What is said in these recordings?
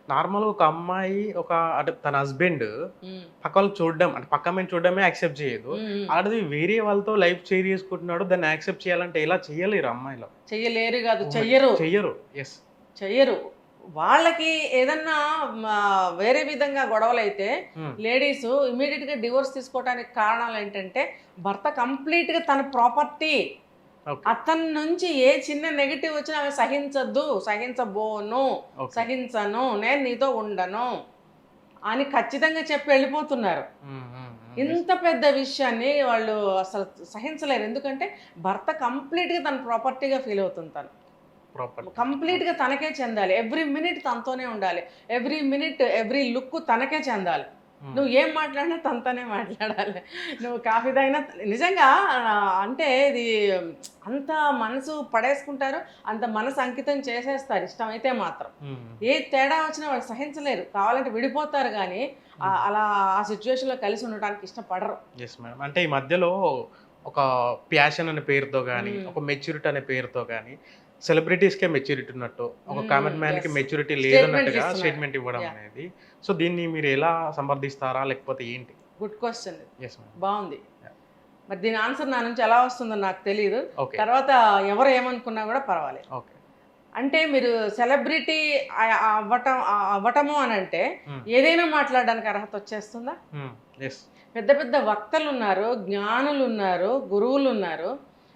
నార్మల్‌గా ఒక అమ్మాయి అంటే తన హస్బెండ్ హ్మ్. పక్కోళ్ళని చూడడం అంటే పక్క అమ్మాయిని చూడడమే యాక్సెప్ట్ చేయదు. హ్మ్. హ్మ్. ఆడది వేరే వాళ్ళతో లైఫ్ షేర్ చేసుకుంటున్నాడు. దాన్ని యాక్సెప్ట్ చేయాలంటే ఎలా చేయలేరు అమ్మాయిలు. చెయ్యలేరు గాదు. వుమెన్ చెయ్యరు. చెయ్యరు. యెస్. చెయ్యరు. వాళ్ళకి ఏదన్నా మా వేరే విధంగా గొడవలైతే హ్మ్. లేడీసు ఇమ్మీడియేట్‌గా డివోర్స్ తీసుకోవటానికి కారణాలేంటంటే, భర్త కంప్లీట్‌గా తన ప్రాపర్టీ ఓకే. అతని నుంచి ఏ చిన్న నెగెటివ్ వచ్చినా ఆమె సహించద్దు, సహించబోను, ఓకే. సహించను, నేను నీతో ఉండను అని ఖచ్చితంగా చెప్పి వెళ్ళిపోతున్నారు. హ్మ్. హ్మ్. హ్మ్. యెస్. ఇంత పెద్ద విషయాన్ని వాళ్ళు అసలు సహించలేరు. ఎందుకంటే భర్త కంప్లీట్‌గా తన ప్రాపర్టీగా ఫీల్ అవుతుంది తను. ప్రాపర్టీ. కంప్లీట్‌గా ఓకే. తనకే చెందాలి. ఎవ్రీ మినిట్ తనతోనే ఉండాలి. ఎవ్రీ మినిట్, ఎవ్రీ లుక్ తనకే చెందాలి. హ్మ్. నువ్వు ఏం మాట్లాడినా తనతోనే మాట్లాడాలి. నువ్వు కాఫీ తాగినా నిజంగా అంటే ఇది అంత మనసు పడేసుకుంటారు. అంత మనసు అంకితం చేసేస్తారు ఇష్టమైతే మాత్రం. హ్మ్. ఏ తేడా వచ్చినా వాళ్ళు సహించలేరు. కావాలంటే విడిపోతారు గానీ హ్మ్. అలా ఆ సిట్యుయేషన్‌లో కలిసి ఉండటానికి ఇష్టపడరు. Yes madam. అంటే ఈ మధ్యలో ఒక ప్యాషన్ అనే పేరుతో గాని, హ్మ్. ఒక మెచ్యూరిటీ అనే పేరుతో గాని, సెలబ్రిటీస్‌కే మెచ్యూరిటీ ఉన్నట్టు, ఒక కామన్ మ్యాన్‌కి యెస్. మెచ్యూరిటీ లేదన్నట్టుగా స్టేట్మెంట్‌లిస్తున్నారు. స్టేట్మెంట్ ఇవ్వడం యాహ్! అనేది. సో, దీన్ని మీరు ఎలా సమర్థిస్తారా? లేకపోతే ఏంటి? గుడ్ క్వెషన్ ఇది. Yes madam. బావుంది. యాహ్! మరి దీని ఆన్సర్ నా నుంచి ఎలా వస్తుందో నాకు తెలీదు. ఓకే. తర్వాత ఎవరు ఏమనుకున్నా గూడా పర్వాలేదు. ఓకే. అంటే మీరు సెలబ్రిటీ అవ్వటము అనంటే హ్మ్. ఏదైనా మాట్లాడడానికి అర్హత వచ్చేస్తుందా? హ్మ్. యెస్. పెద్ద పెద్ద వక్తలున్నారు, జ్ఞానులున్నారు, గురువులున్నారు.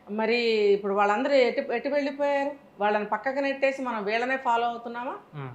మరి ఇప్పుడు వాళ్ళందరూ ఎటు ఎటు వెళ్ళిపోయారు? వాళ్ళని పక్కకు నెట్టేసి మనం వీళ్ళనే ఫాలో అవుతున్నామా? హ్మ్.